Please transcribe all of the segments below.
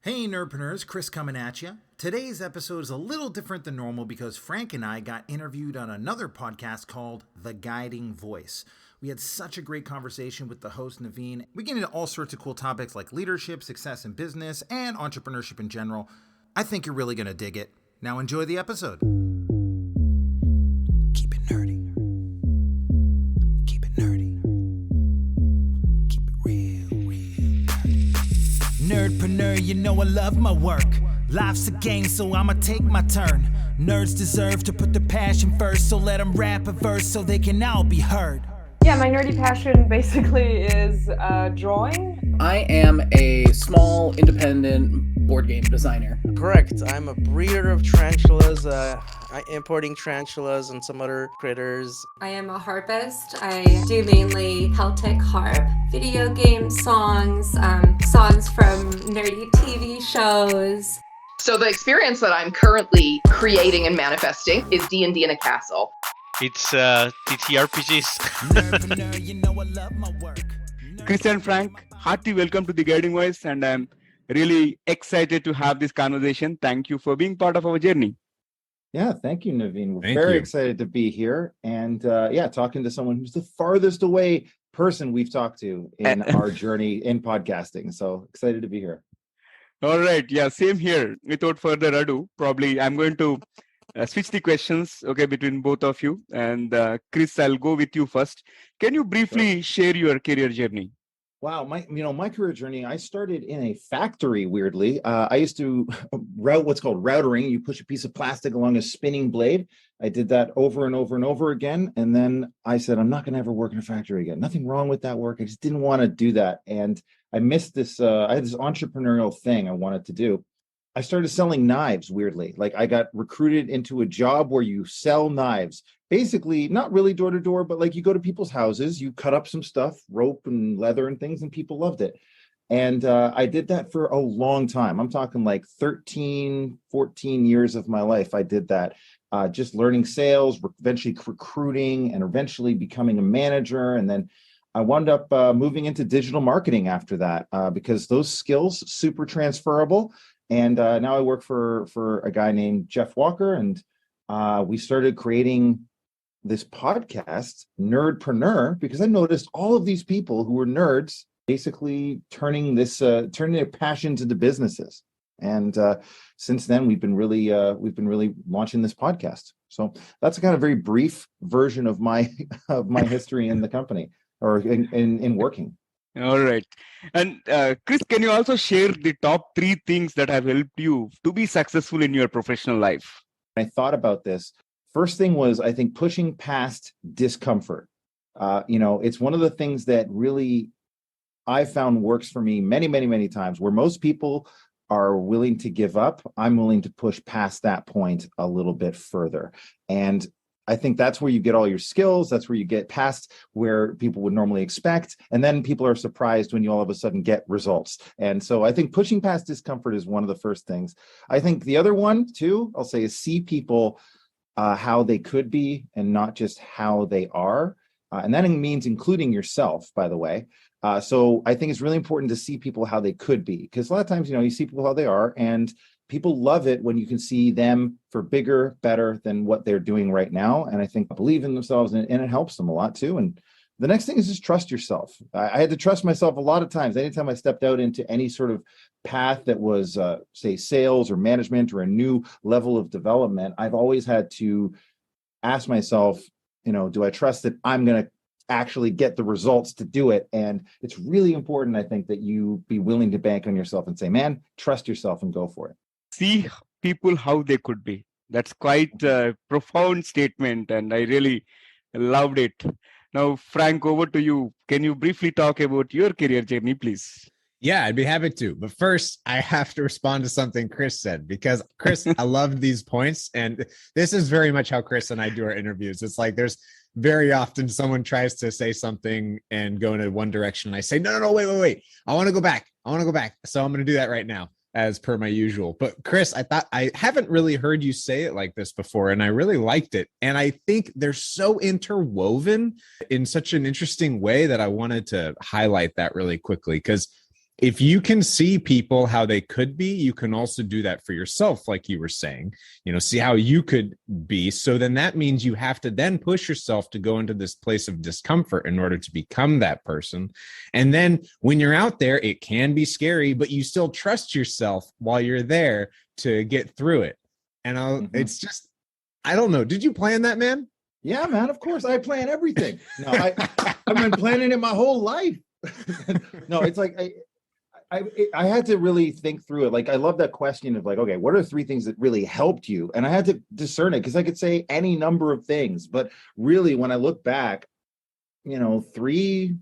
Hey Nerdpreneurs, Chris coming at you. Today's episode is a little different than normal because Frank and I got interviewed on another podcast called The Guiding Voice. We had such a great conversation with the host, Naveen. We get into all sorts of cool topics like leadership, success in business, and entrepreneurship in general. I think you're really going to dig it. Now enjoy the episode. Keep it nerdy. Keep it nerdy. Keep it real nerdy. Nerdpreneur, you know I love my work. Life's a game, so I'ma take my turn. Nerds deserve to put their passion first, so let them rap a verse so they can all be heard. Yeah, my nerdy passion basically is drawing. I am a small, independent board game designer. Correct. I'm a breeder of tarantulas, importing tarantulas and some other critters. I am a harpist. I do mainly Celtic harp, video game songs, songs from nerdy TV shows. So the experience that I'm currently creating and manifesting is D&D in a castle. It's TTRPGs. You know I love my work. Chris and Frank, hearty welcome to The Guiding Voice, and I'm really excited to have this conversation. Thank you for being part of our journey. Yeah, thank you, Naveen. We're very excited to be here and talking to someone who's the farthest away person we've talked to in our journey in podcasting. So excited to be here. All right. Yeah, same here. Without further ado, probably I'm going to switch the questions, between both of you. And Chris, I'll go with you first. Can you briefly share your career journey? Wow, my career journey, I started in a factory, weirdly. I used to route what's called routering. You push a piece of plastic along a spinning blade. I did that over and over and over again. And then I said, I'm not going to ever work in a factory again. Nothing wrong with that work. I just didn't want to do that. And I missed this. I had this entrepreneurial thing I wanted to do. I started selling knives, weirdly. Like I got recruited into a job where you sell knives. Basically, not really door to door, but like you go to people's houses, you cut up some stuff, rope and leather and things, and people loved it. And I did that for a long time. I'm talking like 13, 14 years of my life. I did that, just learning sales, eventually recruiting, and eventually becoming a manager. And then I wound up moving into digital marketing after that because those skills super transferable. And now I work for a guy named Jeff Walker, and we started creating this podcast, Nerdpreneur, because I noticed all of these people who were nerds basically turning their passions into businesses. And since then, we've been really launching this podcast. So that's a kind of very brief version of my history in the company or in working. All right. And Chris, can you also share the top 3 things that have helped you to be successful in your professional life? I thought about this. First thing was, I think, pushing past discomfort. It's one of the things that really I found works for me many, many, many times. Where most people are willing to give up, I'm willing to push past that point a little bit further. And I think that's where you get all your skills. That's where you get past where people would normally expect. And then people are surprised when you all of a sudden get results. And so I think pushing past discomfort is one of the first things. I think the other one too, I'll say, is see people how they could be and not just how they are. And that means including yourself, by the way. So I think it's really important to see people how they could be, because a lot of times, you see people how they are, and people love it when you can see them for bigger, better than what they're doing right now. And I think believe in themselves, and it helps them a lot too. And the next thing is just trust yourself. I had to trust myself a lot of times. Anytime I stepped out into any sort of path that was, say, sales or management or a new level of development, I've always had to ask myself, do I trust that I'm going to actually get the results to do it? And it's really important, I think, that you be willing to bank on yourself and say, man, trust yourself and go for it. See people how they could be. That's quite a profound statement, and I really loved it. Now, Frank, over to you. Can you briefly talk about your career journey, please? Yeah, I'd be happy to. But first, I have to respond to something Chris said, because Chris, I loved these points. And this is very much how Chris and I do our interviews. It's like there's very often someone tries to say something and go in one direction. And I say, no, wait. I want to go back. So I'm going to do that right now, as per my usual. But Chris, I thought I haven't really heard you say it like this before, and I really liked it. And I think they're so interwoven in such an interesting way that I wanted to highlight that really quickly, because if you can see people how they could be, you can also do that for yourself, like you were saying, see how you could be. So then that means you have to then push yourself to go into this place of discomfort in order to become that person. And then when you're out there, it can be scary, but you still trust yourself while you're there to get through it. And it's just, I don't know. Did you plan that, man? Yeah, man, of course. I plan everything. No, I've been planning it my whole life. No, it's like I had to really think through it. Like, I love that question of like, okay, what are 3 things that really helped you? And I had to discern it, because I could say any number of things, but really when I look back, 3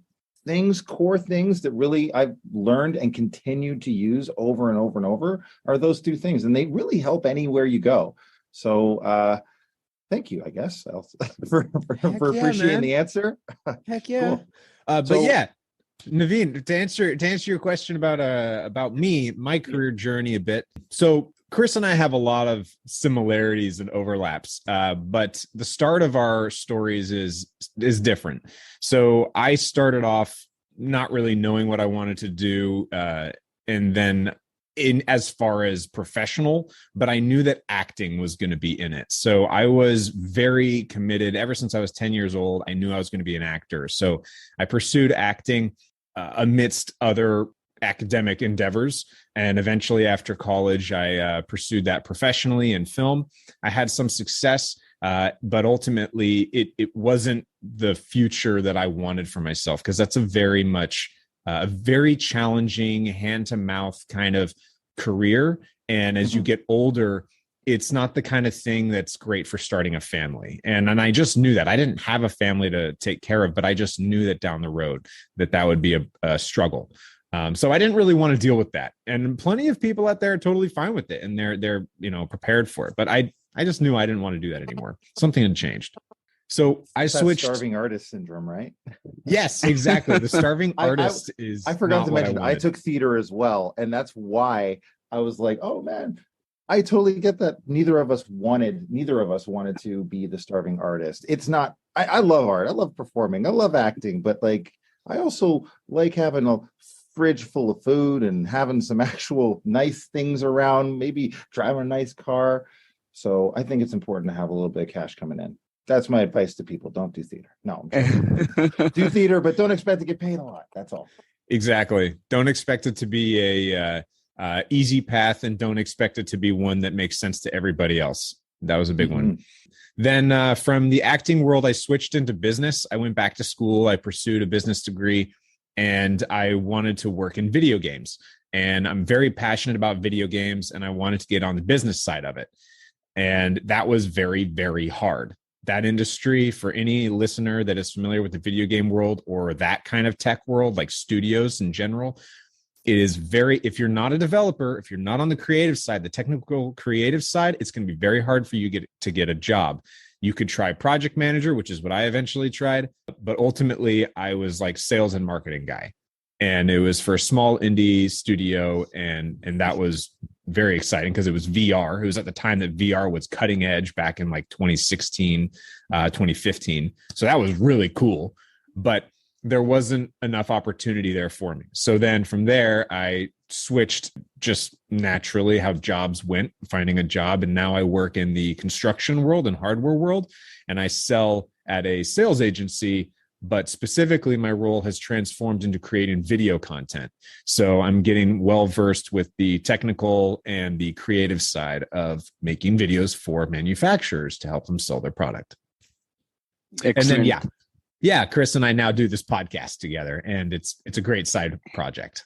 things, core things that really I've learned and continued to use over and over and over are those 2 things. And they really help anywhere you go. So, thank you, I guess, for appreciating the answer. Heck yeah. Cool. But yeah, Naveen, to answer your question about me, my career journey a bit. So Chris and I have a lot of similarities and overlaps, but the start of our stories is different. So I started off not really knowing what I wanted to do, and then in as far as professional, but I knew that acting was going to be in it. So I was very committed ever since I was 10 years old. I knew I was going to be an actor. So I pursued acting amidst other academic endeavors. And eventually after college, I pursued that professionally in film. I had some success, but ultimately it wasn't the future that I wanted for myself, because that's a very challenging hand-to-mouth kind of career. And as you get older, it's not the kind of thing that's great for starting a family. And I just knew that. I didn't have a family to take care of, but I just knew that down the road that would be a struggle. So I didn't really want to deal with that. And plenty of people out there are totally fine with it, and they're prepared for it. But I just knew I didn't want to do that anymore. Something had changed. So I switched. Starving artist syndrome, right? Yes, exactly. The starving artist is. I forgot to mention, I took theater as well, and that's why I was like, oh man, I totally get that. Neither of us wanted to be the starving artist. It's not. I love art. I love performing. I love acting, but like, I also like having a fridge full of food and having some actual nice things around. Maybe driving a nice car. So I think it's important to have a little bit of cash coming in. That's my advice to people. Don't do theater. No, do theater, but don't expect to get paid a lot. That's all. Exactly. Don't expect it to be a easy path, and don't expect it to be one that makes sense to everybody else. That was a big one. Then from the acting world, I switched into business. I went back to school. I pursued a business degree, and I wanted to work in video games. And I'm very passionate about video games, and I wanted to get on the business side of it. And that was very, very hard. That industry, for any listener that is familiar with the video game world or that kind of tech world, like studios in general, it is if you're not a developer, if you're not on the creative side, the technical creative side, it's going to be very hard for you to get a job. You could try project manager, which is what I eventually tried, but ultimately I was like sales and marketing guy. And it was for a small indie studio, and that was very exciting because it was VR. It was at the time that VR was cutting edge back in like 2016, 2015. So that was really cool, but there wasn't enough opportunity there for me. So then from there, I switched just naturally how jobs went, finding a job. And now I work in the construction world and hardware world, and I sell at a sales agency. But specifically, my role has transformed into creating video content. So I'm getting well-versed with the technical and the creative side of making videos for manufacturers to help them sell their product. Excellent. And then, yeah, Chris and I now do this podcast together, and it's a great side project.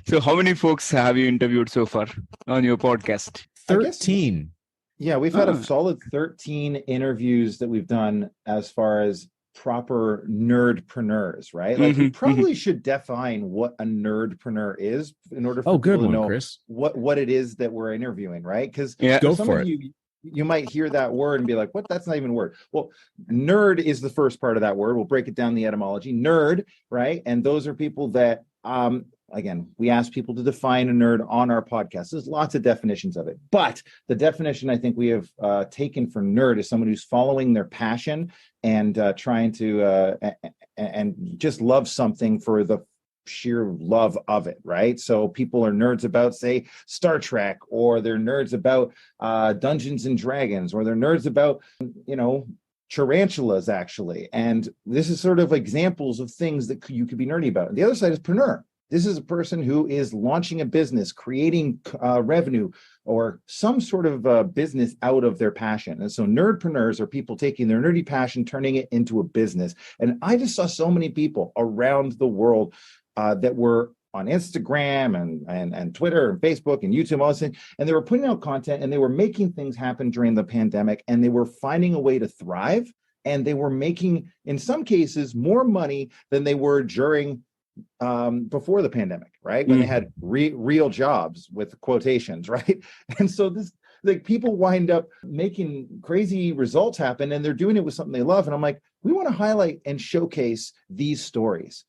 So how many folks have you interviewed so far on your podcast? 13. Yeah, we've had a solid 13 interviews that we've done as far as proper nerdpreneurs, right? Like, we probably should define what a nerdpreneur is in order for people to know Chris. what it is that we're interviewing, right? Because go for it. You might hear that word and be like, what? That's not even a word. Well, nerd is the first part of that word. We'll break it down the etymology. Nerd, right? And those are people that, again, we ask people to define a nerd on our podcast. There's lots of definitions of it. But the definition I think we have taken for nerd is someone who's following their passion and trying to and just love something for the sheer love of it, right? So people are nerds about, say, Star Trek, or they're nerds about Dungeons and Dragons, or they're nerds about, tarantulas, actually. And this is sort of examples of things that you could be nerdy about. And the other side is preneur. This is a person who is launching a business, creating revenue, or some sort of business out of their passion. And so nerdpreneurs are people taking their nerdy passion, turning it into a business. And I just saw so many people around the world that were on Instagram and Twitter and Facebook and YouTube, all this thing, and they were putting out content and they were making things happen during the pandemic, and they were finding a way to thrive, and they were making, in some cases, more money than they were during before the pandemic, right? When they had real jobs with quotations, right? And so this, like, people wind up making crazy results happen, and they're doing it with something they love. And I'm like, we want to highlight and showcase these stories.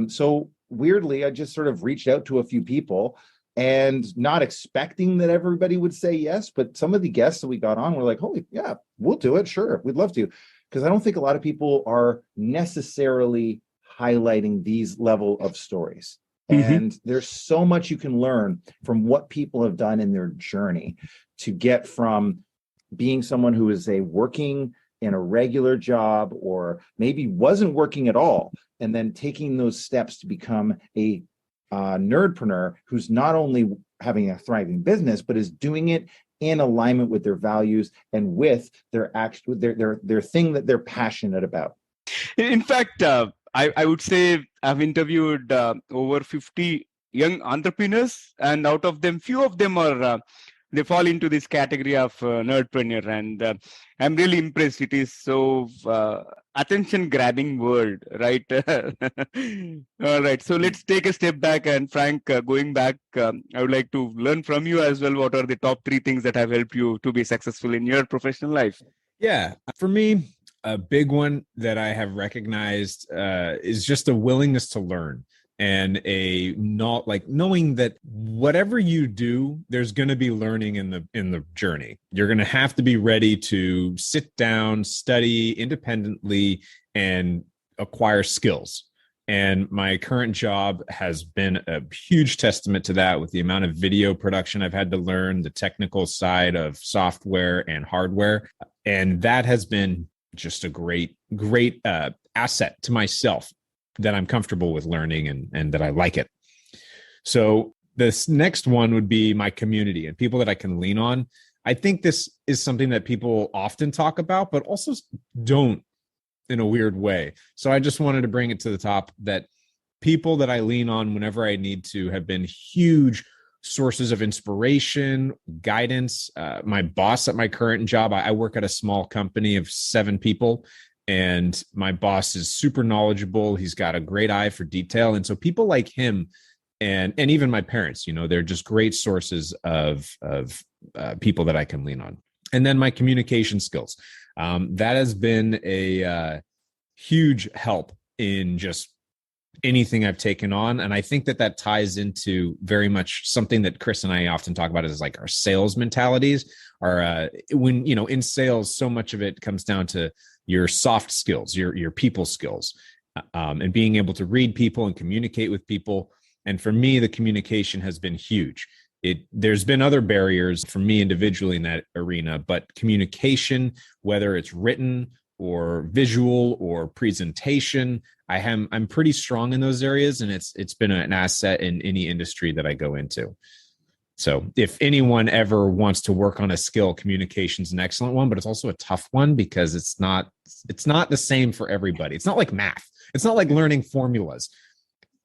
So weirdly, I just sort of reached out to a few people, and not expecting that everybody would say yes, but some of the guests that we got on were like, holy, yeah, we'll do it. Sure, we'd love to. Because I don't think a lot of people are necessarily highlighting these level of stories. And there's so much you can learn from what people have done in their journey to get from being someone who is working in a regular job, or maybe wasn't working at all, and then taking those steps to become a nerdpreneur who's not only having a thriving business, but is doing it in alignment with their values and with their their thing that they're passionate about. In fact, I would say I've interviewed over 50 young entrepreneurs, and out of them, few of them are they fall into this category of nerdpreneur, and I'm really impressed. It is so attention-grabbing word, right? All right, so let's take a step back, and Frank, going back, I would like to learn from you as well. What are the top 3 things that have helped you to be successful in your professional life? Yeah, for me, a big one that I have recognized is just a willingness to learn, and knowing that whatever you do, there's going to be learning in the journey. You're going to have to be ready to sit down, study independently, and acquire skills. And my current job has been a huge testament to that, with the amount of video production I've had to learn, the technical side of software and hardware. And that has been just a great asset to myself, that I'm comfortable with learning and that I like it. So this next one would be my community and people that I can lean on. I think this is something that people often talk about, but also don't, in a weird way. So I just wanted to bring it to the top that people that I lean on whenever I need to have been huge sources of inspiration, guidance. My boss at my current job, I work at a small company of 7 people, and my boss is super knowledgeable. He's got a great eye for detail. And so people like him and even my parents, they're just great sources of people that I can lean on. And then my communication skills. That has been a huge help in just anything I've taken on. And I think that ties into very much something that Chris and I often talk about, is like our sales mentalities. When, in sales, so much of it comes down to your soft skills, your people skills, and being able to read people and communicate with people. And for me, the communication has been huge. There's been other barriers for me individually in that arena, but communication, whether it's written or visual or presentation, I'm pretty strong in those areas, and it's been an asset in any industry that I go into. So if anyone ever wants to work on a skill, communication's an excellent one, but it's also a tough one because it's not the same for everybody. It's not like math. It's not like learning formulas.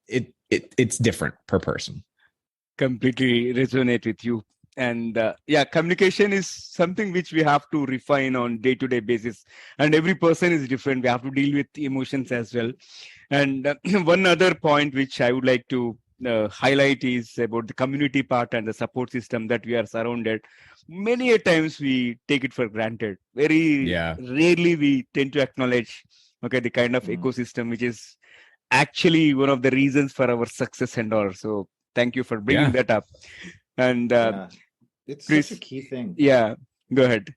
It's different per person. Completely resonate with you. And communication is something which we have to refine on day-to-day basis. And every person is different. We have to deal with emotions as well. And one other point which I would like to highlight is about the community part and the support system that we are surrounded. Many a times we take it for granted. Very rarely we tend to acknowledge the kind of ecosystem which is actually one of the reasons for our success and all. So thank you for bringing that up. And it's Chris, such a key thing. Yeah, go ahead.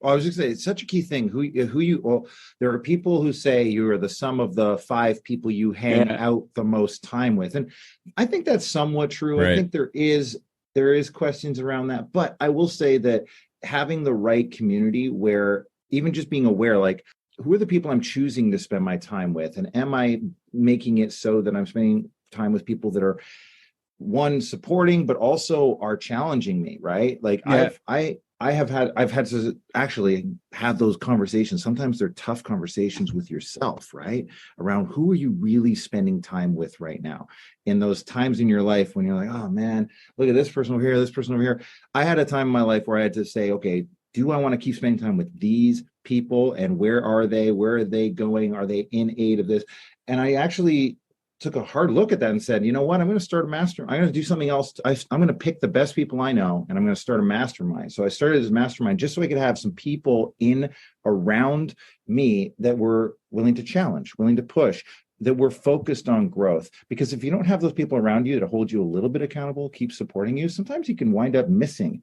Well, I was just saying, it's such a key thing. Well, there are people who say you are the sum of the 5 people you hang out the most time with. And I think that's somewhat true. Right. I think there is questions around that. But I will say that having the right community where even just being aware, like, who are the people I'm choosing to spend my time with? And am I making it so that I'm spending time with people that are, one, supporting, but also are challenging me, right? Like I've had to actually have those conversations. Sometimes they're tough conversations with yourself, right? Around who are you really spending time with right now? In those times in your life when you're like, oh man, look at this person over here, this person over here. I had a time in my life where I had to say, okay, do I want to keep spending time with these people? And where are they? Where are they going? Are they in aid of this? And I actually took a hard look at that and said, you know what, I'm going to start a mastermind. I'm going to do something else. I'm going to pick the best people I know, and I'm going to start a mastermind. So I started this mastermind just so I could have some people in around me that were willing to challenge, willing to push, that were focused on growth. Because if you don't have those people around you that hold you a little bit accountable, keep supporting you, sometimes you can wind up missing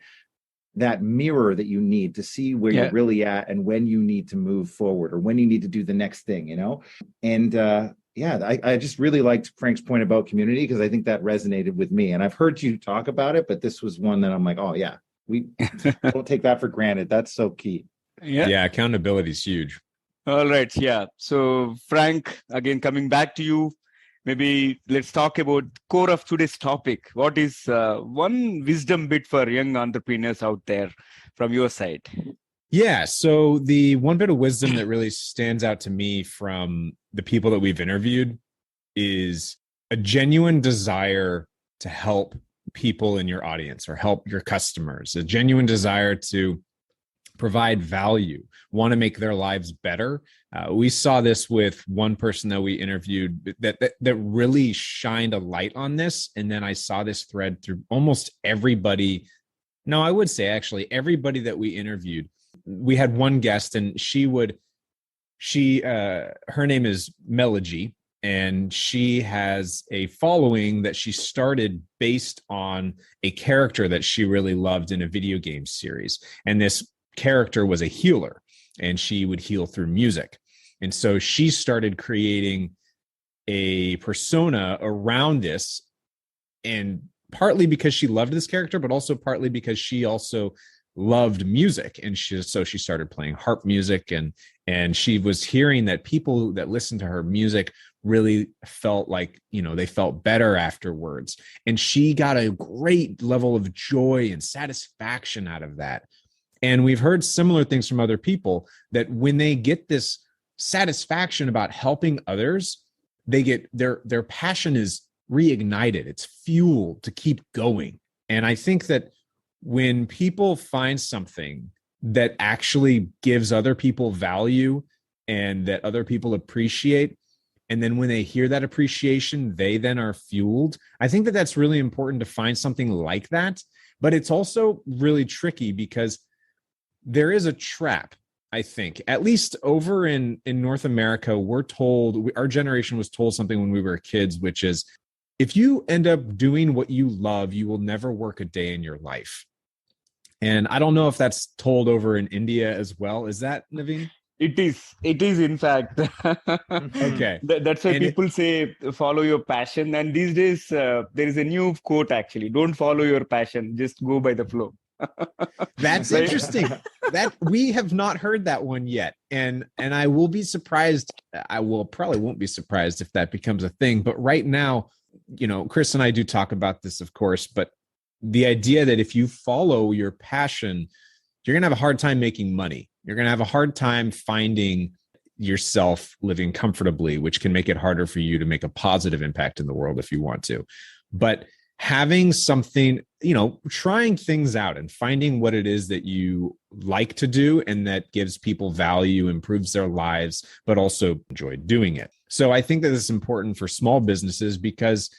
that mirror that you need to see where you're really at and when you need to move forward or when you need to do the next thing, you know? And I just really liked Frank's point about community, because I think that resonated with me. And I've heard you talk about it, but this was one that I'm like, oh yeah, we don't take that for granted. That's so key. Yeah, accountability is huge. All right. Yeah. So Frank, again, coming back to you, maybe let's talk about core of today's topic. What is one wisdom bit for young entrepreneurs out there from your side? Yeah. So the one bit of wisdom that really stands out to me from the people that we've interviewed is a genuine desire to help people in your audience or help your customers, a genuine desire to provide value, want to make their lives better. We saw this with one person that we interviewed that really shined a light on this. And then I saw this thread through almost everybody. No, I would say actually everybody that we interviewed. We had one guest, and her name is Melody, and she has a following that she started based on a character that she really loved in a video game series. And this character was a healer, and she would heal through music. And so she started creating a persona around this, and partly because she loved this character, but also partly because she also loved music. And she started playing harp music, and she was hearing that people that listened to her music really felt like, they felt better afterwards. And she got a great level of joy and satisfaction out of that. And we've heard similar things from other people, that when they get this satisfaction about helping others, they get their passion is reignited. It's fuel to keep going. And I think that when people find something that actually gives other people value and that other people appreciate, and then when they hear that appreciation, they then are fueled. I think that that's really important to find something like that. But it's also really tricky because there is a trap, I think, at least over in North America. We're told, our generation was told something when we were kids, which is, if you end up doing what you love, you will never work a day in your life. And I don't know if that's told over in India as well. Is that, Naveen? It is in fact. Okay. That's why people say follow your passion. And these days there is a new quote, actually: don't follow your passion, just go by the flow. That's interesting. That we have not heard that one yet. And I will be surprised. Probably won't be surprised if that becomes a thing. But right now, Chris and I do talk about this, of course, but the idea that if you follow your passion, you're going to have a hard time making money. You're going to have a hard time finding yourself living comfortably, which can make it harder for you to make a positive impact in the world if you want to. But having something, trying things out and finding what it is that you like to do and that gives people value, improves their lives, but also enjoy doing it. So I think that it's important for small businesses, because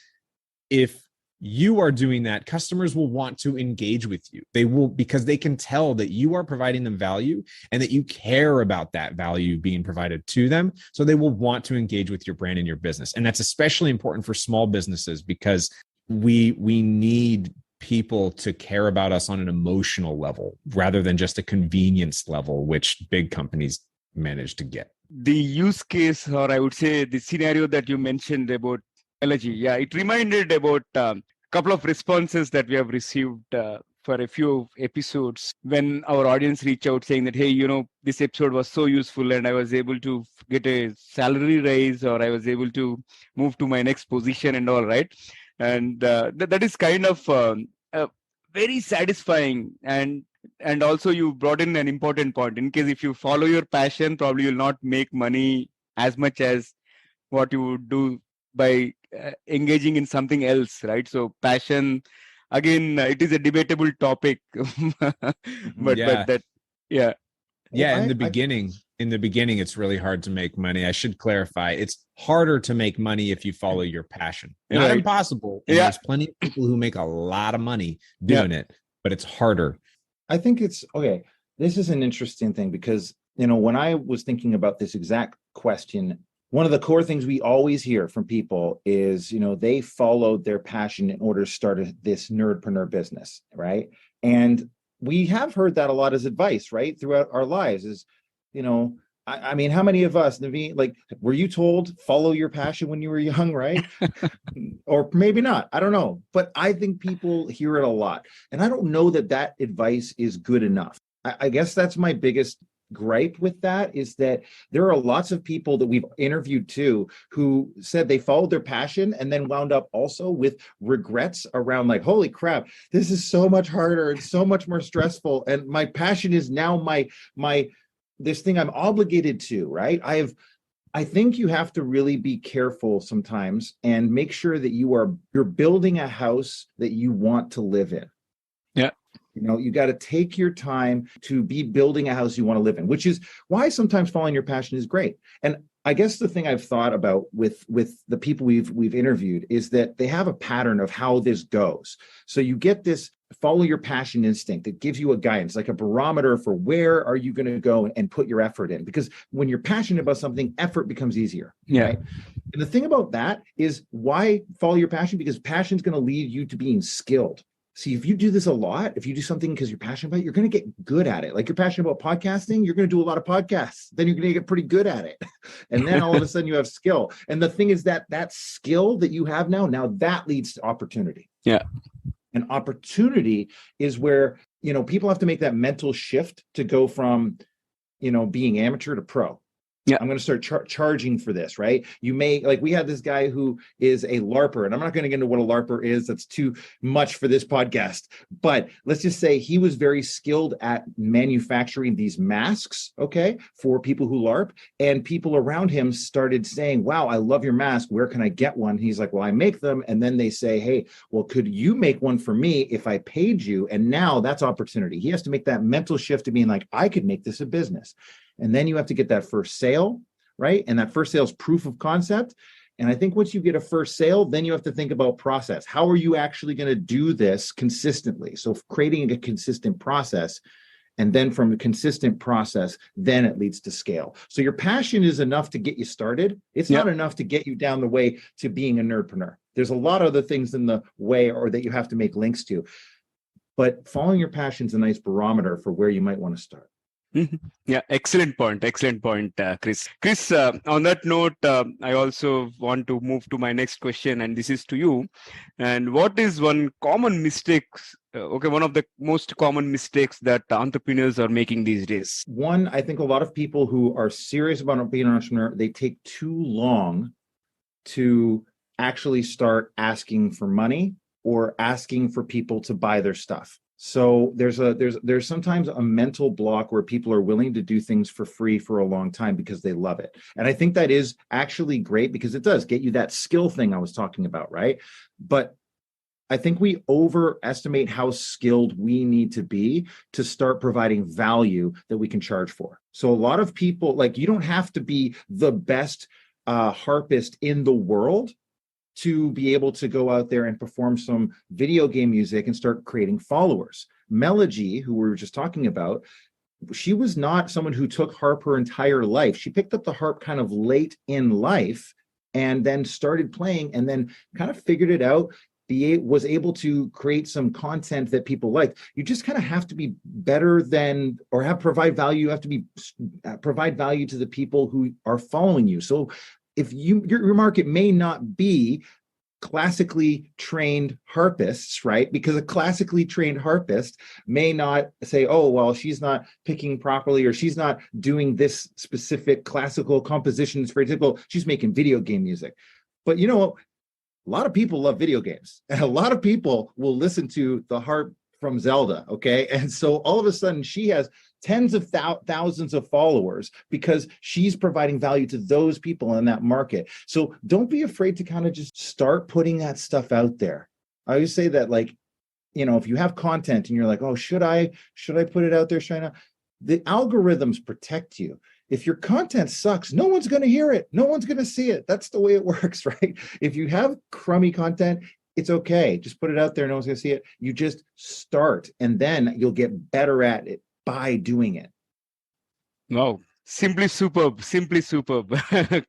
if you are doing that, customers will want to engage with you. They will, because they can tell that you are providing them value and that you care about that value being provided to them. So they will want to engage with your brand and your business. And that's especially important for small businesses, because we need people to care about us on an emotional level rather than just a convenience level, which big companies manage to get. The use case, or I would say the scenario that you mentioned about technology, yeah, it reminded about a couple of responses that we have received for a few episodes when our audience reached out saying that, hey, this episode was so useful and I was able to get a salary raise, or I was able to move to my next position and all, right? And that is kind of very satisfying. And also you brought in an important point. In case if you follow your passion, probably you'll not make money as much as what you would do by engaging in something else, right? So passion, again, it is a debatable topic. but that, yeah. Yeah, in the beginning, it's really hard to make money. I should clarify, it's harder to make money if you follow your passion. Not impossible. And there's plenty of people who make a lot of money doing it, but it's harder. I think it's okay. This is an interesting thing because, when I was thinking about this exact question, one of the core things we always hear from people is, they followed their passion in order to start this nerdpreneur business, right? And we have heard that a lot as advice, right? Throughout our lives is, I mean, how many of us, Naveen, like, were you told follow your passion when you were young, right? Or maybe not, I don't know. But I think people hear it a lot. And I don't know that advice is good enough. I guess that's my biggest gripe with that, is that there are lots of people that we've interviewed too who said they followed their passion and then wound up also with regrets around, like, holy crap, this is so much harder and so much more stressful. And my passion is now my this thing I'm obligated to, right? I think you have to really be careful sometimes and make sure that you're building a house that you want to live in. Yeah. You got to take your time to be building a house you want to live in, which is why sometimes following your passion is great. And I guess the thing I've thought about with the people we've interviewed is that they have a pattern of how this goes. So you get this follow your passion instinct that gives you a guidance, like a barometer for where are you going to go and put your effort in. Because when you're passionate about something, effort becomes easier. Yeah. Right? And the thing about that is, why follow your passion? Because passion is going to lead you to being skilled. See, if you do this a lot, if you do something because you're passionate about it, you're going to get good at it. Like, you're passionate about podcasting, you're going to do a lot of podcasts. Then you're going to get pretty good at it. And then all of a sudden you have skill. And the thing is that skill that you have now that leads to opportunity. Yeah. And opportunity is where, people have to make that mental shift to go from, being amateur to pro. Yeah. I'm going to start charging for this, right? You may, like, we had this guy who is a LARPer, and I'm not going to get into what a LARPer is. That's too much for this podcast. But let's just say he was very skilled at manufacturing these masks, okay, for people who LARP. And people around him started saying, wow, I love your mask. Where can I get one? He's like, well, I make them. And then they say, hey, well, could you make one for me if I paid you? And now that's opportunity. He has to make that mental shift to being like, I could make this a business. And then you have to get that first sale, right? And that first sale is proof of concept. And I think once you get a first sale, then you have to think about process. How are you actually going to do this consistently? So creating a consistent process, and then from a consistent process, then it leads to scale. So your passion is enough to get you started. It's not enough to get you down the way to being a nerdpreneur. There's a lot of other things in the way, or that you have to make links to. But following your passion is a nice barometer for where you might want to start. Mm-hmm. Yeah, excellent point, Chris. Chris, on that note, I also want to move to my next question, and this is to you. And what is one common mistake, one of the most common mistakes that entrepreneurs are making these days? One, I think a lot of people who are serious about being an entrepreneur, they take too long to actually start asking for money or asking for people to buy their stuff. So there's sometimes a mental block where people are willing to do things for free for a long time because they love it. And I think that is actually great because it does get you that skill thing I was talking about, right? But I think we overestimate how skilled we need to be to start providing value that we can charge for. So a lot of people, like, you don't have to be the best harpist in the world to be able to go out there and perform some video game music and start creating followers. Melody, who we were just talking about, she was not someone who took harp her entire life. She picked up the harp kind of late in life and then started playing and then kind of figured it out, was able to create some content that people like. You just kind of have to be better than, or provide value. You have to be provide value to the people who are following you. So if your market may not be classically trained harpists, right? Because a classically trained harpist may not say, oh, well, she's not picking properly, or she's not doing this specific classical compositions. For example, she's making video game music. But you know, a lot of people love video games, and a lot of people will listen to the harp from Zelda. Okay. And so all of a sudden she has tens of thousands of followers because she's providing value to those people in that market. So don't be afraid to kind of just start putting that stuff out there. I always say that, like, you know, if you have content and you're like, oh, should I put it out there? Should I not? The algorithms protect you. If your content sucks, no one's going to hear it. No one's going to see it. That's the way it works, right? If you have crummy content, it's okay. Just put it out there. No one's going to see it. You just start, and then you'll get better at it by doing it. Wow. Simply superb.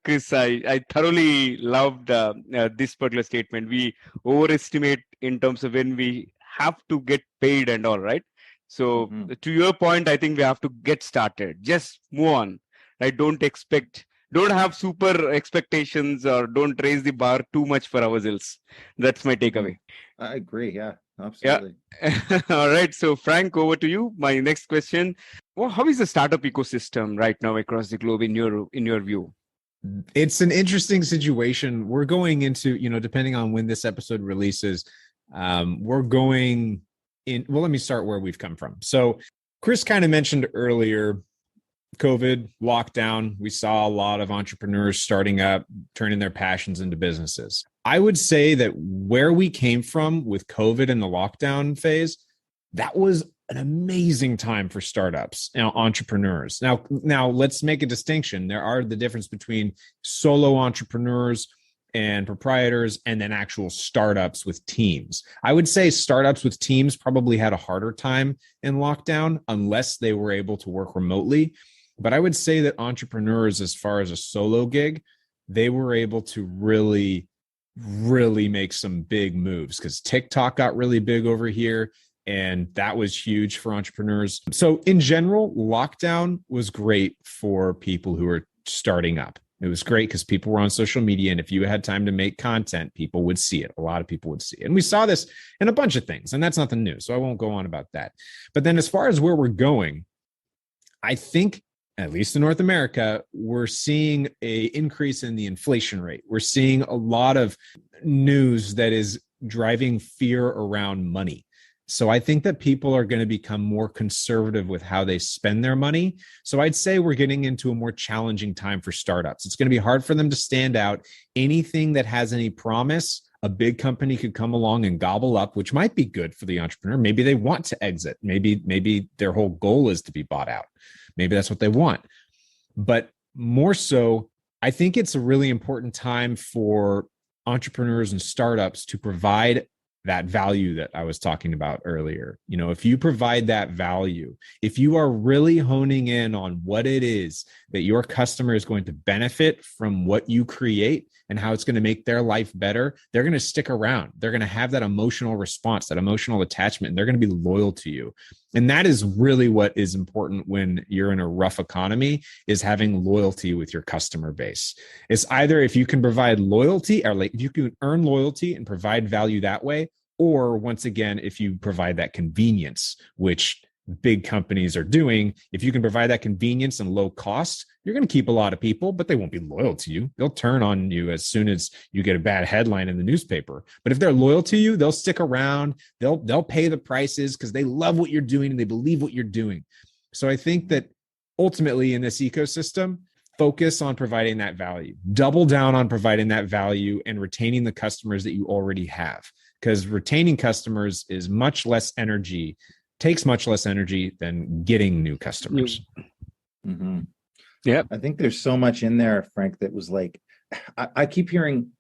Chris, I thoroughly loved this particular statement. We overestimate in terms of when we have to get paid and all, right? So to your point, I think we have to get started. Just move on, right? Don't have super expectations, or don't raise the bar too much for ourselves. That's my takeaway. I agree. Yeah, absolutely. Yeah. All right. So Frank, over to you. My next question. Well, how is the startup ecosystem right now across the globe in your view? It's an interesting situation. We're going into, depending on when this episode releases, we're going in. Well, let me start where we've come from. So Chris kind of mentioned earlier, COVID, lockdown, we saw a lot of entrepreneurs starting up, turning their passions into businesses. I would say that where we came from with COVID and the lockdown phase, that was an amazing time for startups and entrepreneurs. Now let's make a distinction. There are the difference between solo entrepreneurs and proprietors, and then actual startups with teams. I would say startups with teams probably had a harder time in lockdown unless they were able to work remotely. But I would say that entrepreneurs, as far as a solo gig, they were able to really make some big moves, because TikTok got really big over here, and that was huge for entrepreneurs. So in general, lockdown was great for people who are starting up. It was great because people were on social media, and if you had time to make content, people would see it. A lot of people would see it. And we saw this in a bunch of things, and that's nothing new, so I won't go on about that. But then as far as where we're going, I think, at least in North America, we're seeing an increase in the inflation rate. We're seeing a lot of news that is driving fear around money. So I think that people are going to become more conservative with how they spend their money. So I'd say we're getting into a more challenging time for startups. It's going to be hard for them to stand out. Anything that has any promise, a big company could come along and gobble up, which might be good for the entrepreneur. Maybe they want to exit. Maybe their whole goal is to be bought out. Maybe that's what they want. But more so, I think it's a really important time for entrepreneurs and startups to provide that value that I was talking about earlier. If you provide that value, if you are really honing in on what it is that your customer is going to benefit from what you create and how it's going to make their life better, they're going to stick around. They're going to have that emotional response, that emotional attachment, and they're going to be loyal to you. And that is really what is important when you're in a rough economy, is having loyalty with your customer base. It's either if you can provide loyalty, or if you can earn loyalty and provide value that way, or once again, if you provide that convenience, which big companies are doing. If you can provide that convenience and low cost, you're going to keep a lot of people, but they won't be loyal to you. They'll turn on you as soon as you get a bad headline in the newspaper. But if they're loyal to you, they'll stick around. They'll pay the prices because they love what you're doing and they believe what you're doing. So I think that ultimately in this ecosystem, focus on providing that value. Double down on providing that value and retaining the customers that you already have, because retaining customers is takes much less energy than getting new customers. Mm-hmm. Yeah. I think there's so much in there, Frank, that was like, I keep hearing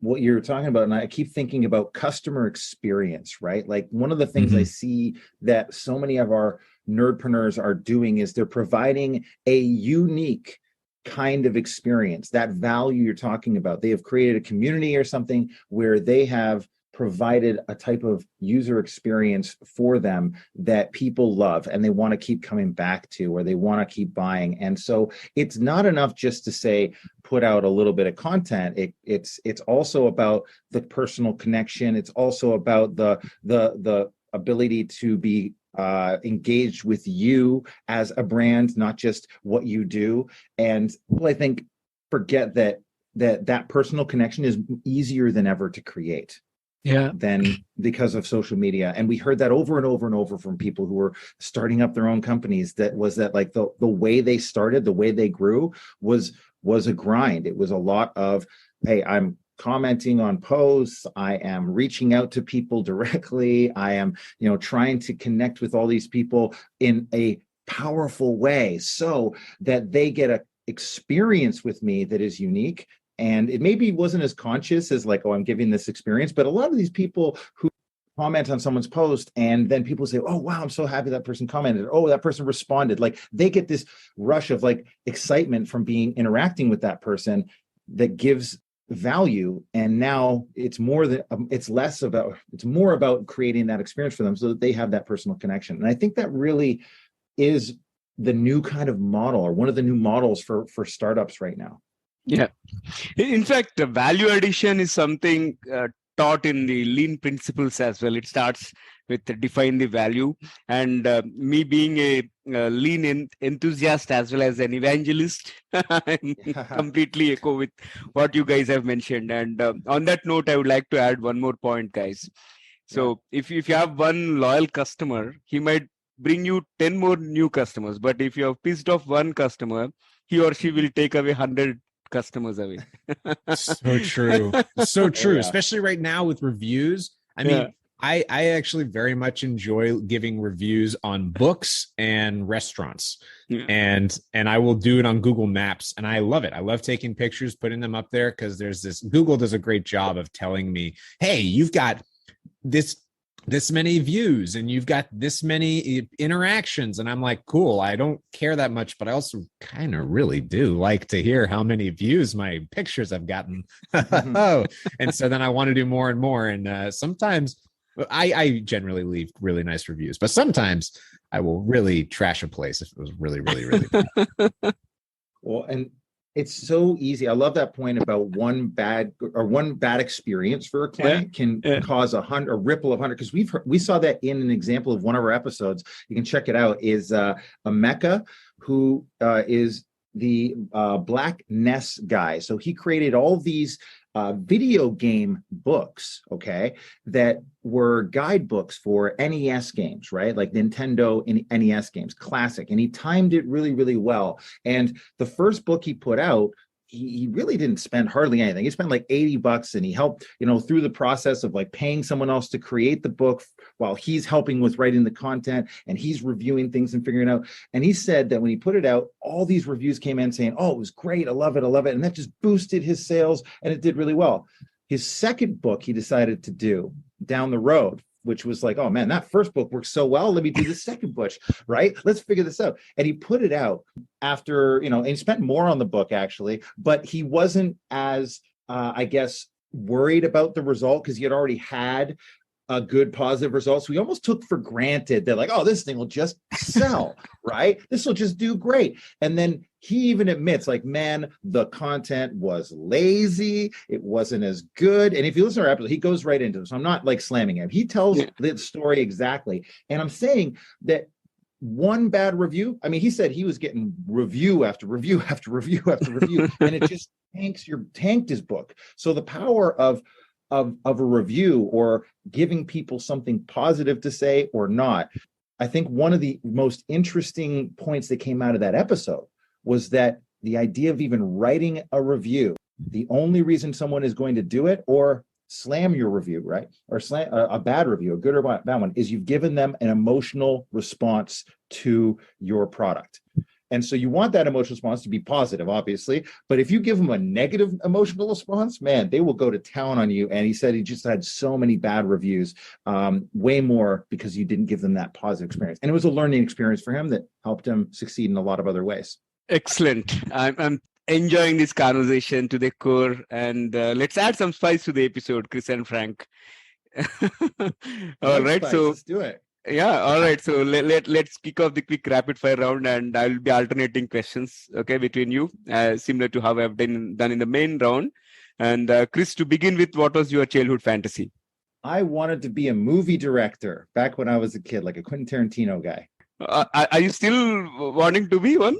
what you're talking about, and I keep thinking about customer experience, right? Like one of the things I see that so many of our nerdpreneurs are doing is they're providing a unique kind of experience, that value you're talking about. They have created a community or something where they have provided a type of user experience for them that people love and they want to keep coming back to, or they want to keep buying. And so it's not enough just to say, put out a little bit of content. It's also about the personal connection. It's also about the ability to be engaged with you as a brand, not just what you do. And people, I think, forget that personal connection is easier than ever to create. Than because of social media. And we heard that over and over and over from people who were starting up their own companies. That like the way they started, the way they grew was a grind. It was a lot of, hey, I'm commenting on posts, I am reaching out to people directly, I am, trying to connect with all these people in a powerful way so that they get a experience with me that is unique. And it maybe wasn't as conscious as like, oh, I'm giving this experience, but a lot of these people who comment on someone's post and then people say, oh, wow, I'm so happy that person commented. Oh, that person responded. Like they get this rush of like excitement from interacting with that person that gives value. And now it's more about creating that experience for them so that they have that personal connection. And I think that really is the new kind of model, or one of the new models for startups right now. Yeah. In fact, the value addition is something taught in the lean principles as well. It starts with define the value. And me being a lean enthusiast as well as an evangelist, I completely echo with what you guys have mentioned. And on that note, I would like to add one more point, guys. So if you have one loyal customer, he might bring you 10 more new customers. But if you have pissed off one customer, he or she will take away 100 customers away. So true. So true. Yeah. Especially right now with reviews. I mean, I actually very much enjoy giving reviews on books and restaurants. Yeah. And I will do it on Google Maps, and I love it. I love taking pictures, putting them up there, because Google does a great job of telling me, hey, you've got this many views and you've got this many interactions. And I'm like, cool, I don't care that much, but I also kind of really do like to hear how many views my pictures have gotten. And so then I want to do more and more. And sometimes I generally leave really nice reviews, but sometimes I will really trash a place if it was really, really, really bad. Well, and it's so easy. I love that point about one bad experience for a client can cause a ripple of 100. Because we saw that in an example of one of our episodes. You can check it out. Is Emeka, who is the Black Ness guy. So he created all these video game books, okay, that were guidebooks for NES games, right? Like Nintendo and NES games, classic. And he timed it really, really well. And the first book he put out, he really didn't spend hardly anything. He spent like $80, and he helped, through the process of like paying someone else to create the book while he's helping with writing the content, and he's reviewing things and figuring it out. And he said that when he put it out, all these reviews came in saying, oh, it was great. I love it. I love it. And that just boosted his sales, and it did really well. His second book he decided to do down the road, which was like, oh man, that first book worked so well. Let me do the second book, right? Let's figure this out. And he put it out after, and he spent more on the book actually, but he wasn't as, I guess, worried about the result because he had already had a good positive result. So we almost took for granted that like, oh, this thing will just sell, right? This will just do great. And then he even admits like, man, the content was lazy. It wasn't as good. And if you listen to our episode, he goes right into it. So I'm not like slamming him. He tells the story exactly. And I'm saying that one bad review, I mean, he said he was getting review after review after review after review, and it just tanked his book. So the power of a review or giving people something positive to say or not. I think one of the most interesting points that came out of that episode was that the idea of even writing a review, the only reason someone is going to do it or slam your review, right? Or slam a bad review, a good or bad one, is you've given them an emotional response to your product. And so you want that emotional response to be positive, obviously. But if you give them a negative emotional response, man, they will go to town on you. And he said he just had so many bad reviews, way more because you didn't give them that positive experience. And it was a learning experience for him that helped him succeed in a lot of other ways. Excellent. I'm enjoying this conversation to the core. And let's add some spice to the episode, Chris and Frank. All right. Spice, So let's do it. yeah, all right. So let's kick off the quick rapid fire round, and I'll be alternating questions, okay, between you, similar to how I've done in the main round. And Chris, to begin with, what was your childhood fantasy? I wanted to be a movie director back when I was a kid, like a Quentin Tarantino guy. Are you still wanting to be one?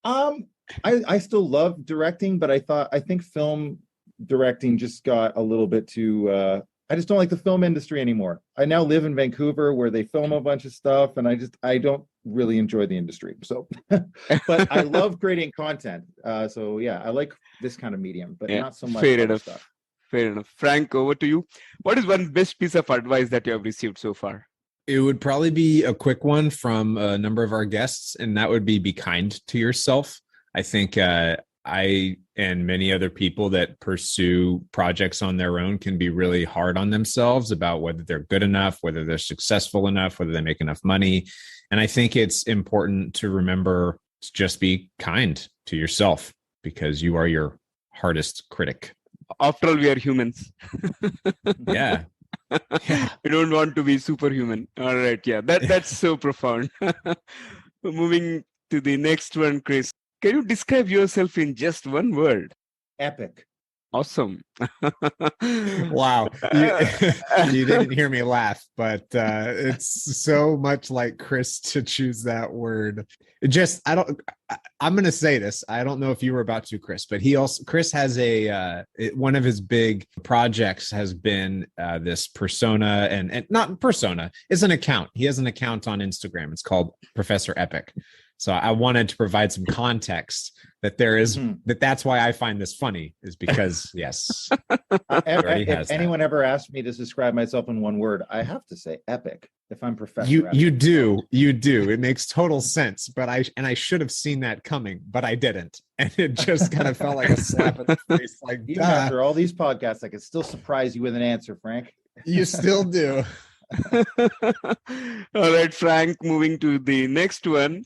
I still love directing, but I think film directing just got a little bit too I just don't like the film industry anymore. I now live in Vancouver where they film a bunch of stuff, and I don't really enjoy the industry. So but I love creating content. So yeah, I like this kind of medium, but not so much fair other enough. stuff. Fair enough. Frank, over to you. What is one best piece of advice that you have received so far? It would probably be a quick one from a number of our guests, and that would be kind to yourself. I think I and many other people that pursue projects on their own can be really hard on themselves about whether they're good enough, whether they're successful enough, whether they make enough money. And I think it's important to remember to just be kind to yourself, because you are your hardest critic. After all, we are humans. Yeah. Yeah. We don't want to be superhuman. All right. Yeah, that's so profound. Moving to the next one, Chris. Can you describe yourself in just one word? Epic. Awesome. Wow. You didn't hear me laugh, but it's so much like Chris to choose that word. I'm going to say this. I don't know if you were about to, Chris, but Chris has one of his big projects has been this persona and not persona, it's an account. He has an account on Instagram. It's called Professor Epic. So I wanted to provide some context that there is that's why I find this funny, is because yes. If anyone ever asked me to describe myself in one word, I have to say epic. If I'm Professor Epic. You do. It makes total sense. But I should have seen that coming, but I didn't. And it just kind of felt like a slap in the face. Like, even after all these podcasts, I can still surprise you with an answer, Frank. You still do. All right, Frank, moving to the next one.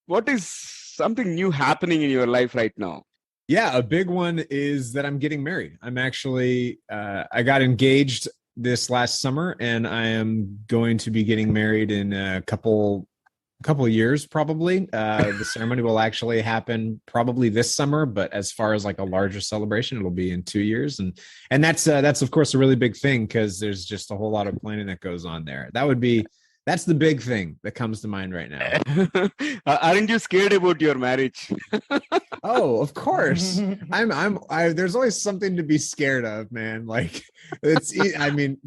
What is something new happening in your life right now? Yeah, a big one is that I'm getting married. I'm actually, I got engaged this last summer, and I am going to be getting married in a couple of years, probably. The ceremony will actually happen probably this summer, but as far as like a larger celebration, it'll be in 2 years. And that's of course a really big thing, because there's just a whole lot of planning that goes on there. That's the big thing that comes to mind right now. Aren't you scared about your marriage? Oh, of course. There's always something to be scared of, man. Like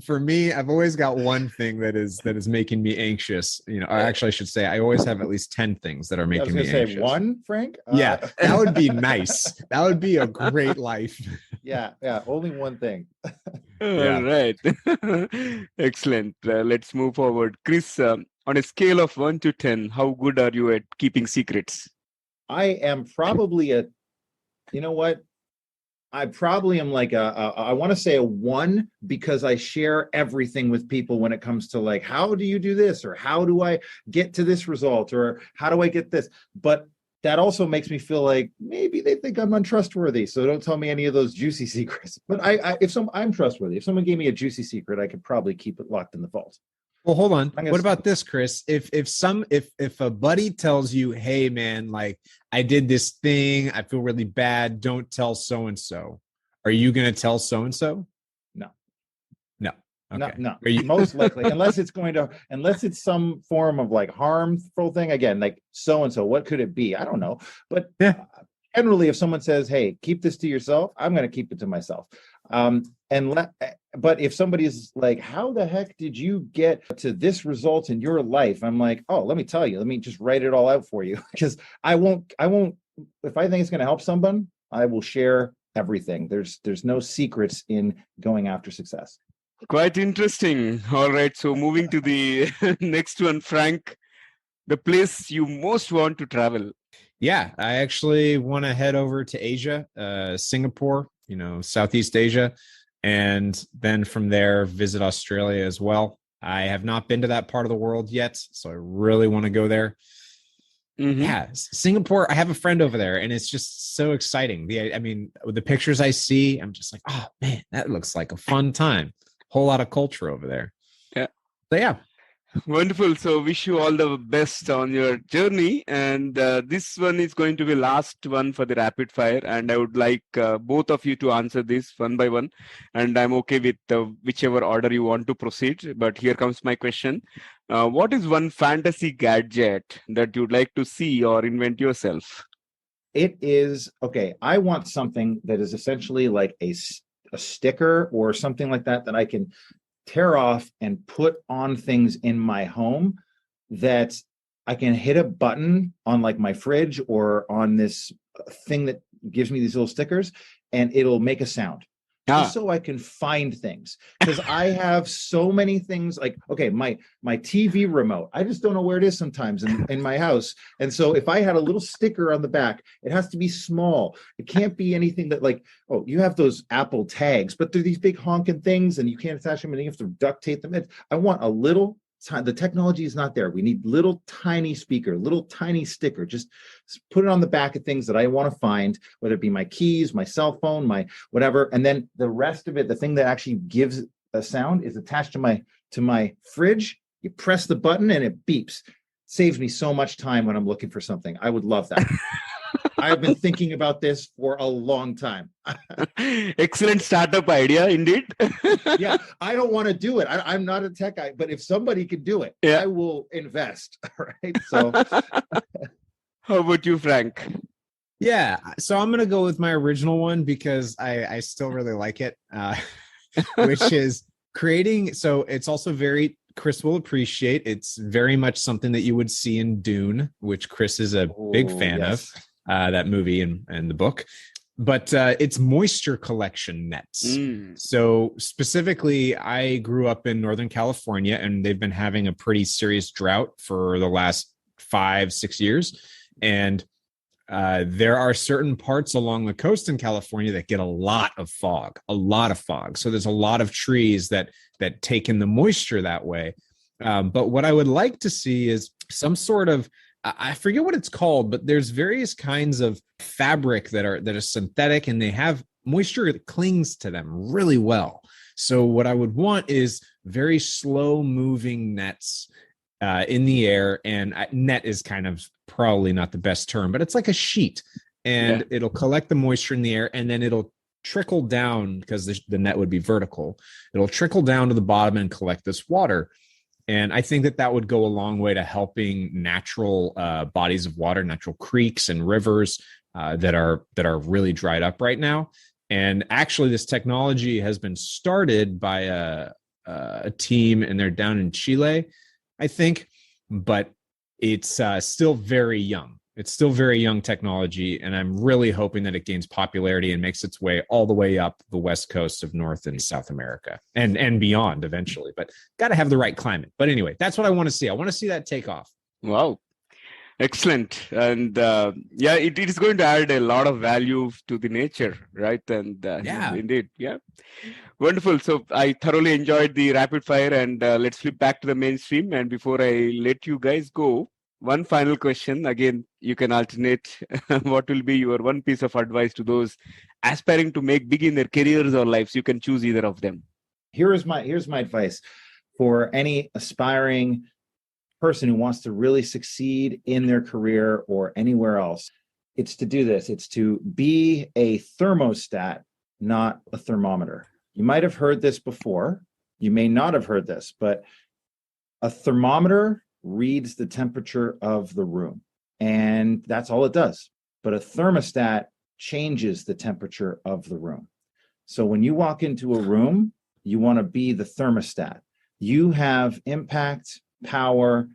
for me, I've always got one thing that is making me anxious. Or actually I should say I always have at least 10 things that are making me anxious. Say one, Frank? Yeah, that would be nice. That would be a great life. Yeah, only one thing. All right. Excellent. Let's move forward. Chris, on a scale of 1 to 10, how good are you at keeping secrets? I am probably I probably am like I want to say a 1, because I share everything with people when it comes to like, how do you do this? Or how do I get to this result? Or how do I get this? But that also makes me feel like maybe they think I'm untrustworthy. So don't tell me any of those juicy secrets. But I'm trustworthy. If someone gave me a juicy secret, I could probably keep it locked in the vault. Well, hold on. What about this, Chris? If a buddy tells you, hey man, like I did this thing, I feel really bad, don't tell so-and-so. Are you going to tell so-and-so? No. Okay. No. Most likely, unless it's some form of like harmful thing. Again, like so-and-so, what could it be? I don't know. But generally, if someone says, hey, keep this to yourself, I'm going to keep it to myself. But if somebody's like, how the heck did you get to this result in your life? I'm like, oh, let me tell you, let me just write it all out for you. Because I won't, if I think it's going to help someone, I will share everything. There's no secrets in going after success. Quite interesting. All right. So moving to the next one, Frank, the place you most want to travel. Yeah, I actually want to head over to Asia, Singapore, Southeast Asia. And then from there, visit Australia as well. I have not been to that part of the world yet, so I really want to go there. Mm-hmm. Yeah, Singapore, I have a friend over there, and it's just so exciting. With the pictures I see, I'm just like, oh man, that looks like a fun time. whole lot of culture over there. Yeah. So yeah. Wonderful. So wish you all the best on your journey. And this one is going to be last one for the rapid fire. And I would like both of you to answer this one by one. And I'm okay with whichever order you want to proceed. But here comes my question. What is one fantasy gadget that you'd like to see or invent yourself? It is, okay, I want something that is essentially like a sticker or something like that I can tear off and put on things in my home, that I can hit a button on like my fridge or on this thing that gives me these little stickers, and it'll make a sound. Just so I can find things, because I have so many things, like, okay, my TV remote, I just don't know where it is sometimes in my house. And so if I had a little sticker on the back, it has to be small. It can't be anything that, like, oh, you have those Apple tags, but they're these big honking things and you can't attach them and you have to duct tape them in. I want a little time. The technology is not there. We need little tiny speaker, little tiny sticker. Just put it on the back of things that I want to find, whether it be my keys, my cell phone, my whatever. And then the rest of it, the thing that actually gives a sound, is attached to my fridge. You press the button and it beeps. Saves me so much time when I'm looking for something. I would love that. I've been thinking about this for a long time. Excellent startup idea, indeed. Yeah, I don't want to do it. I'm not a tech guy, but if somebody could do it, I will invest. Right. So, how about you, Frank? Yeah, so I'm gonna go with my original one because I still really like it, which is creating. So it's also very, Chris will appreciate. It's very much something that you would see in Dune, which Chris is a big fan of. That movie and the book, but it's moisture collection nets. So specifically, I grew up in Northern California, and they've been having a pretty serious drought for the last 5-6 years. And there are certain parts along the coast in California that get a lot of fog. So there's a lot of trees that take in the moisture that way. But what I would like to see is some sort of, I forget what it's called, but there's various kinds of fabric that are synthetic, and they have moisture that clings to them really well. So what I would want is very slow moving nets in the air, and net is kind of probably not the best term, but it's like a sheet, and it'll collect the moisture in the air, and then it'll trickle down, because the net would be vertical. It'll trickle down to the bottom and collect this water. And I think that would go a long way to helping natural bodies of water, natural creeks and rivers that are really dried up right now. And actually, this technology has been started by a team, and they're down in Chile, I think, but it's still very young. It's still very young technology, and I'm really hoping that it gains popularity and makes its way all the way up the west coast of North and South America and beyond eventually. But got to have the right climate. But anyway, that's what I want to see. I want to see that take off. Wow. Excellent. And it is going to add a lot of value to the nature, right? And indeed. Yeah. Wonderful. So I thoroughly enjoyed the rapid fire, and let's flip back to the mainstream. And before I let you guys go, one final question. Again, you can alternate. What will be your one piece of advice to those aspiring to make big in their careers or lives? You can choose either of them. Here's my advice for any aspiring person who wants to really succeed in their career or anywhere else. It's to do this. It's to be a thermostat, not a thermometer. You might have heard this before. You may not have heard this, but a thermometer reads the temperature of the room, and that's all it does. But a thermostat changes the temperature of the room. So when you walk into a room, you want to be the thermostat. You have impact, power,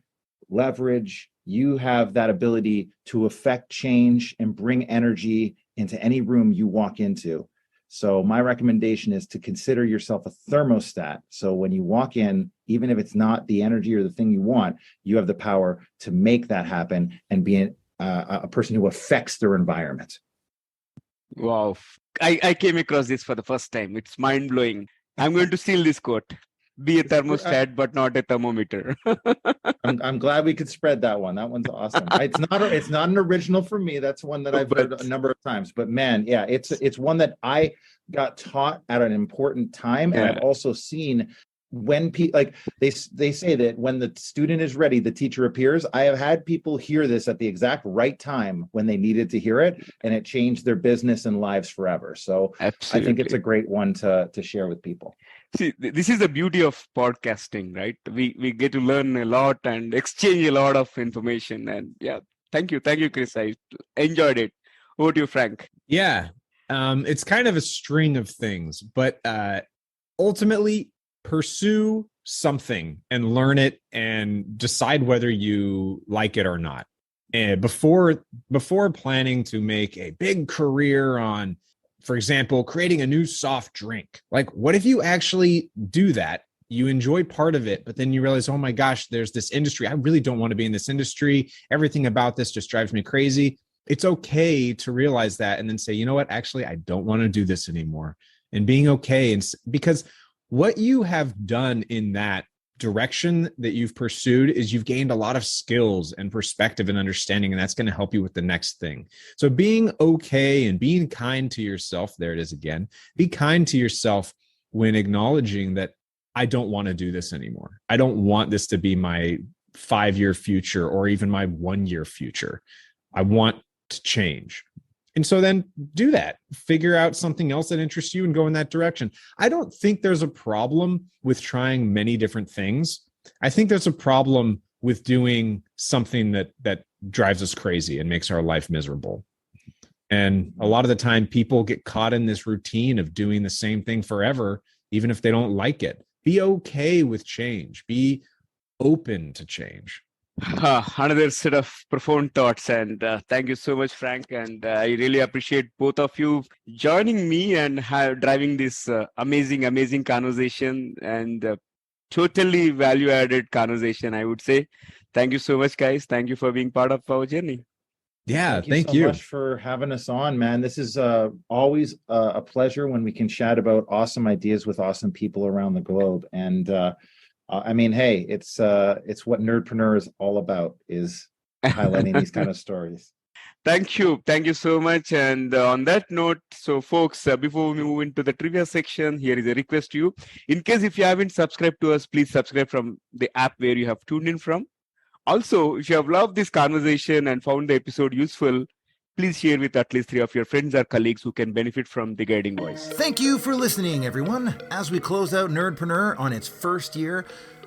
leverage. You have that ability to affect change and bring energy into any room you walk into. So my recommendation is to consider yourself a thermostat. So when you walk in, even if it's not the energy or the thing you want, you have the power to make that happen and be a person who affects their environment. Wow. I came across this for the first time. It's mind-blowing. I'm going to steal this quote. be a thermostat, but not a thermometer. I'm glad we could spread that one. That one's awesome. It's not an original for me. That's one that I've heard a number of times. But man, yeah, it's one that I got taught at an important time, and I've also seen when people like they say that when the student is ready, the teacher appears. I have had people hear this at the exact right time when they needed to hear it, and it changed their business and lives forever. So absolutely. I think it's a great one to share with people. See, this is the beauty of podcasting, right? We get to learn a lot and exchange a lot of information. And yeah, thank you, Chris. I enjoyed it. Over to you, Frank. Yeah, it's kind of a string of things, but ultimately pursue something and learn it and decide whether you like it or not. And before planning to make a big career on, for example, creating a new soft drink, like what if you actually do that? You enjoy part of it, but then you realize, oh my gosh, there's this industry. I really don't want to be in this industry. Everything about this just drives me crazy. It's okay to realize that and then say, you know what, actually, I don't want to do this anymore. And being okay. And because what you have done in that direction that you've pursued is you've gained a lot of skills and perspective and understanding, and that's going to help you with the next thing. So being okay and being kind to yourself, there it is again, be kind to yourself when acknowledging that I don't want to do this anymore. I don't want this to be my 5-year future or even my 1-year future. I want to change. And so then do that, figure out something else that interests you and go in that direction. I don't think there's a problem with trying many different things. I think there's a problem with doing something that drives us crazy and makes our life miserable. And a lot of the time people get caught in this routine of doing the same thing forever, even if they don't like it. Be okay with change. Be open to change. Another set of profound thoughts, and thank you so much, Frank. And I really appreciate both of you joining me and driving this amazing conversation and totally value-added conversation, I would say. Thank you so much, guys. Thank you for being part of our journey. Yeah, thank you so much for having us on, man. This is always a pleasure when we can chat about awesome ideas with awesome people around the globe. And I mean, hey, it's what Nerdpreneur is all about, is highlighting these kind of stories. Thank you so much. And on that note, so folks, before we move into the trivia section, here is a request to you. In case if you haven't subscribed to us, please subscribe from the app where you have tuned in from. Also, if you have loved this conversation and found the episode useful, please share with at least 3 of your friends or colleagues who can benefit from the guiding voice. Thank you for listening, everyone. As we close out Nerdpreneur on its first year,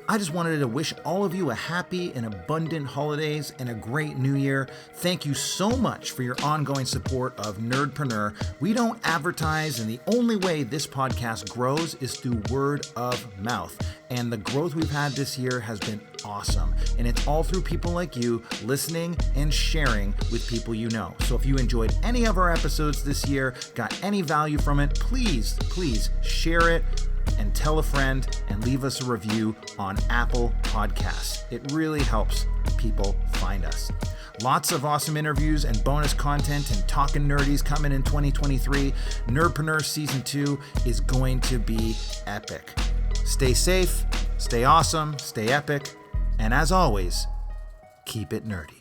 I just wanted to wish all of you a happy and abundant holidays and a great new year. Thank you so much for your ongoing support of Nerdpreneur. We don't advertise, and the only way this podcast grows is through word of mouth. And the growth we've had this year has been awesome. And it's all through people like you listening and sharing with people you know. So if you enjoyed any of our episodes this year, got any value from it, please share it and tell a friend and leave us a review on Apple Podcasts. It really helps people find us. Lots of awesome interviews and bonus content and talking nerdies coming in 2023. Nerdpreneur Season 2 is going to be epic. Stay safe, stay awesome, stay epic, and as always, keep it nerdy.